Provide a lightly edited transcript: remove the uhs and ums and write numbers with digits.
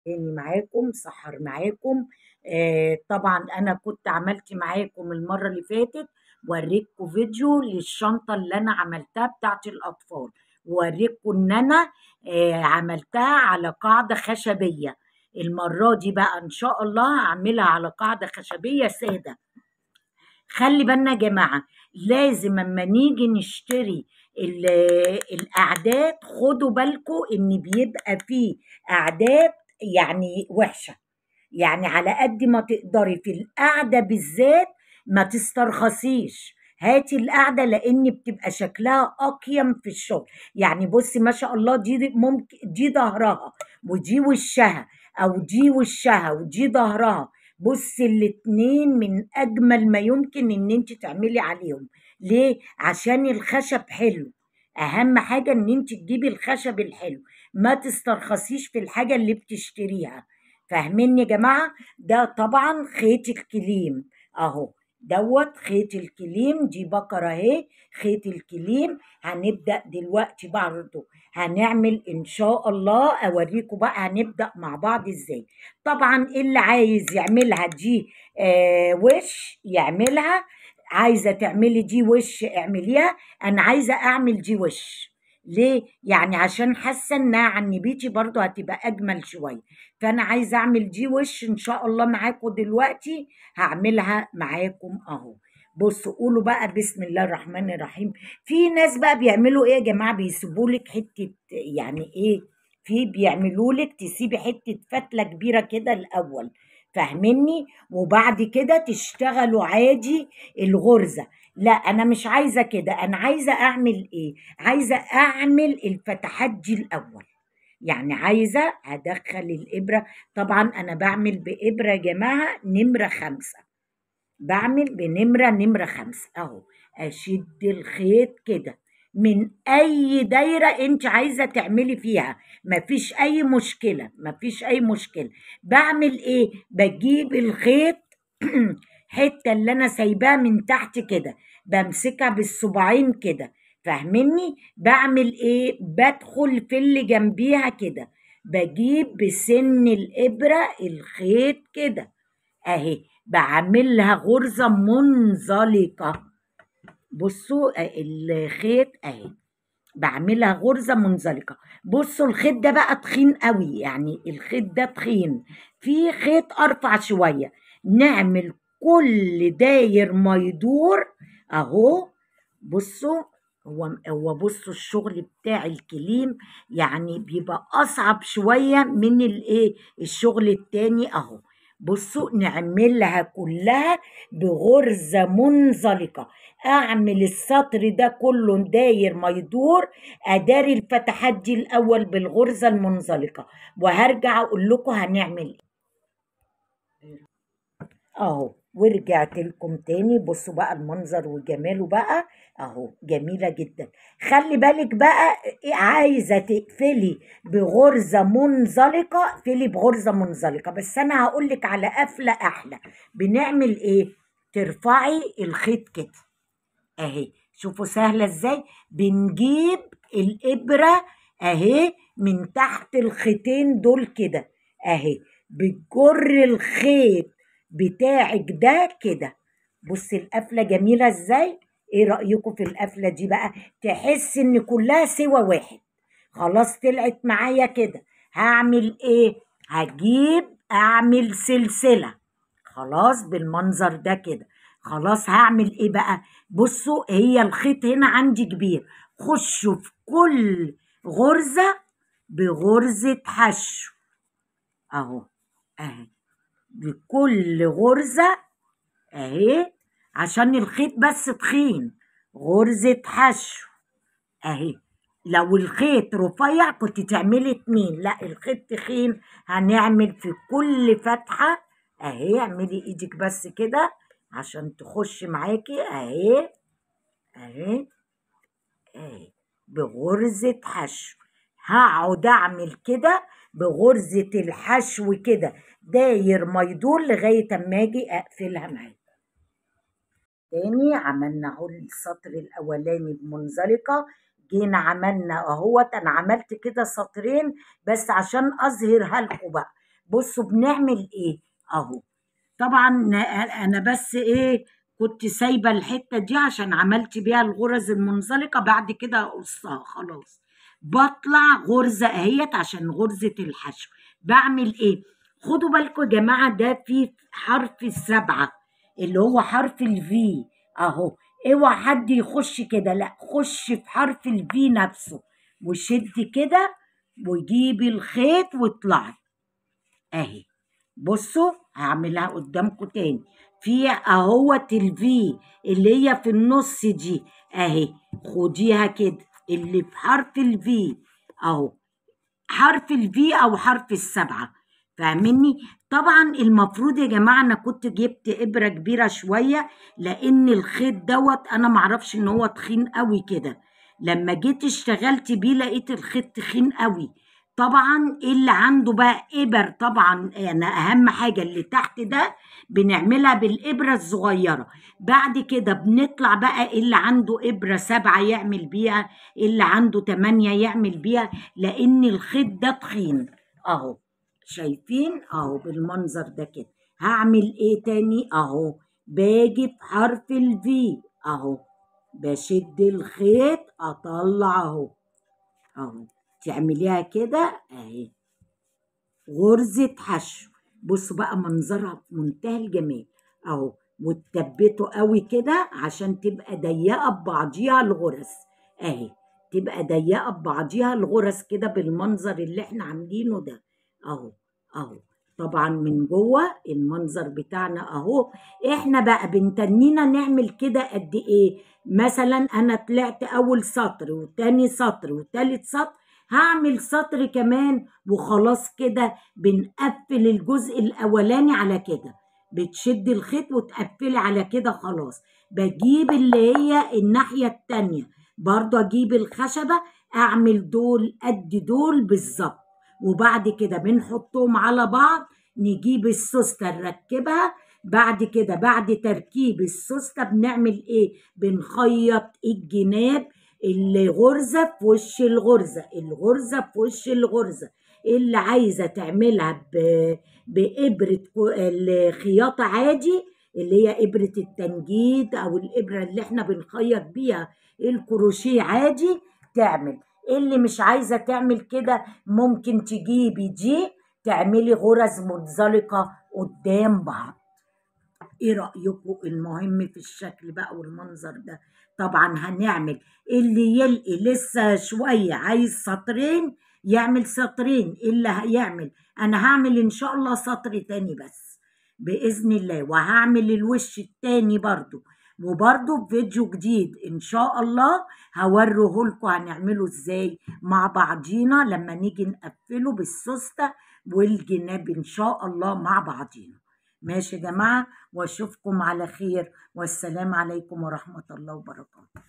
تاني معاكم سحر معاكم. طبعا انا كنت عملت معاكم المرة اللي فاتت، وريتكم فيديو للشنطة اللي انا عملتها بتاعت الاطفال، ووريتكم ان انا عملتها على قاعدة خشبية. المرة دي بقى ان شاء الله هعملها على قاعدة خشبية سادة. خلي بالنا يا جماعة، لازم اما نيجي نشتري الأعداد خدوا بالكم إن بيبقى فيه أعداد يعني وحشة. يعني على قد ما تقدري في القعدة بالذات ما تسترخصيش، هاتي القعدة لأن بتبقى شكلها أقيم في الشغل. يعني بصي ما شاء الله، دي ممكن دي ظهرها ودي وشها، أو دي وشها ودي ظهرها. بصي الاتنين من أجمل ما يمكن إن انت تعملي عليهم. ليه؟ عشان الخشب حلو. أهم حاجة إن انت تجيبي الخشب الحلو، ما تسترخصيش في الحاجة اللي بتشتريها. فاهمين يا جماعة؟ ده طبعا خيط الكليم اهو، دوت خيط الكليم، دي بكرة اهي خيط الكليم. هنبدأ دلوقتي برضه هنعمل ان شاء الله، اوريكم بقى هنبدأ مع بعض ازاي. طبعا اللي عايز يعملها دي وش يعملها، عايزة تعملي دي وش اعمليها. انا عايزة اعمل دي وش. ليه؟ يعني عشان حاسة انها عن بيتي برضه هتبقى اجمل شوية. فانا عايزه اعمل دي وش ان شاء الله معاكم دلوقتي، هعملها معاكم اهو. بصوا قولوا بقى بسم الله الرحمن الرحيم. في ناس بقى بيعملوا ايه يا جماعه؟ بيسيبوا لك حته، يعني ايه، في بيعملوا لك تسيبي حته فتله كبيره كده الاول، فاهمني؟ وبعد كده تشتغلوا عادي الغرزه. لا انا مش عايزه كده، انا عايزه اعمل ايه؟ عايزه اعمل الفتحات دي الاول. يعني عايزة أدخل الإبرة. طبعا أنا بعمل بإبرة يا جماعة نمرة 5، بعمل نمرة 5 أهو. أشد الخيط كده من أي دايرة أنت عايزة تعملي فيها، مفيش أي مشكلة، مفيش أي مشكلة. بعمل إيه؟ بجيب الخيط حتة اللي أنا سايباها من تحت كده، بمسكها بالصباعين كده، فاهمني؟ بعمل إيه؟ بدخل في اللي جنبيها كده، بجيب بسن الإبرة الخيط كده اهي، بعملها غرزة منزلقة. بصوا الخيط اهي، بعملها غرزة منزلقة. بصوا الخيط ده بقى تخين قوي، يعني الخيط ده تخين. في خيط ارفع شوية، نعمل كل داير ما يدور اهو. بصوا، هو بصوا الشغل بتاع الكليم يعني بيبقى اصعب شوية من الايه الشغل التاني اهو. بصوا نعملها كلها بغرزة منزلقة، اعمل السطر ده كله داير ما يدور، اداري الفتحات دي الاول بالغرزة المنزلقة، وهرجع اقول لكم هنعمل ايه اهو. ورجعت لكم تاني، بصوا بقى المنظر وجماله بقى اهو، جميلة جدا. خلي بالك بقى، عايزة تقفلي بغرزة منزلقة اقفلي بغرزة منزلقة، بس انا هقولك على قفلة احلى. بنعمل ايه؟ ترفعي الخيط كده اهي، شوفوا سهلة ازاي. بنجيب الابرة اهي من تحت الخيطين دول كده اهي، بتجر الخيط بتاعك ده كده. بصي القفلة جميلة ازاي. ايه رأيكم في القفلة دي بقى؟ تحس ان كلها سوى واحد. خلاص طلعت معايا كده، هعمل ايه؟ هجيب اعمل سلسلة خلاص بالمنظر ده كده. خلاص هعمل ايه بقى؟ بصوا هي الخيط هنا عندي كبير، خشوا في كل غرزة بغرزة حشو اهو، اهي بكل غرزة اهي، عشان الخيط بس تخين، غرزة حشو اهي. لو الخيط رفيع كنت تعملي 2، لا الخيط تخين هنعمل في كل فتحة اهي. اعملي ايدك بس كده عشان تخش معاكي اهي، اهي اهي بغرزة حشو. هقعد اعمل كده بغرزة الحشو كده داير ما يدور لغاية اما اجي اقفلها معاكي تاني. عملنا اهو السطر الاولاني بمنزلقة، جينا عملنا اهوت، انا عملت كده سطرين بس عشان اظهرها لكم بقى. بصوا بنعمل ايه اهو. طبعا انا بس ايه، كنت سايبه الحته دي عشان عملت بيها الغرز المنزلقه، بعد كده اقصها خلاص. بطلع غرزه اهيت عشان غرزه الحشو. بعمل ايه؟ خدوا بالكم يا جماعه، ده في حرف السبعه اللي هو حرف الفي اهو. اوعى حد يخش كده، لا خش في حرف الفي نفسه وشد كده وجيبي الخيط واطلعي اهي. بصوا هعملها قدامكم تاني. في اهوت الفي اللي هي في النص دي اهي، خديها كده اللي في حرف الفي اهو، حرف الفي او حرف السبعة، فاهمني؟ طبعا المفروض يا جماعة انا كنت جبت ابرة كبيرة شوية، لان الخيط دوت انا معرفش ان هو تخين قوي كده. لما جيت اشتغلت بيه لقيت الخيط تخين قوي. طبعا اللي عنده بقى ابر، طبعا انا اهم حاجة اللي تحت ده بنعملها بالابرة الصغيرة. بعد كده بنطلع بقى اللي عنده ابرة سبعة يعمل بيها، اللي عنده تمانية يعمل بيها، لان الخيط ده تخين اهو. شايفين اهو بالمنظر ده كده. هعمل ايه تاني اهو؟ باجي في حرف الفي اهو، بشد الخيط اطلع اهو اهو. تعمليها كده اهي، غرزة حشو. بصوا بقى منظرها في منتهى الجمال اهو، وتثبته قوي كده عشان تبقى ضيقه ببعضيها الغرز اهي، تبقى ضيقه ببعضيها الغرز كده بالمنظر اللي احنا عاملينه ده اهو اهو. طبعا من جوه المنظر بتاعنا اهو. احنا بقى بنتنينا نعمل كده قد ايه؟ مثلا انا طلعت اول سطر وتاني سطر وتالت سطر، هعمل سطر كمان وخلاص كده. بنقفل الجزء الاولاني على كده، بتشد الخيط وتقفلي على كده خلاص. بجيب اللي هي الناحية التانية برضو، اجيب الخشبة اعمل دول قد دول بالظبط، وبعد كده بنحطهم على بعض. نجيب السوستة نركبها. بعد كده بعد تركيب السوستة بنعمل ايه؟ بنخيط الجناب، الغرزة في وش الغرزة، الغرزة في وش الغرزة. اللي عايزة تعملها بإبرة الخياطة عادي، اللي هي إبرة التنجيد أو الإبرة اللي احنا بنخيط بيها الكروشيه عادي تعمل. اللي مش عايزة تعمل كده ممكن تجيبي دي تعملي غرز منزلقة قدام بعض. ايه رأيكم؟ المهم في الشكل بقى والمنظر ده. طبعا هنعمل اللي يلقي لسه شوية عايز سطرين يعمل سطرين، اللي هيعمل انا هعمل ان شاء الله سطر تاني بس بإذن الله، وهعمل الوش التاني برضو. وبرضو في فيديو جديد ان شاء الله هوريه لكم هنعمله ازاي مع بعضينا لما نيجي نقفله بالسوستة والجناب ان شاء الله مع بعضينا. ماشي يا جماعة، واشوفكم على خير، والسلام عليكم ورحمة الله وبركاته.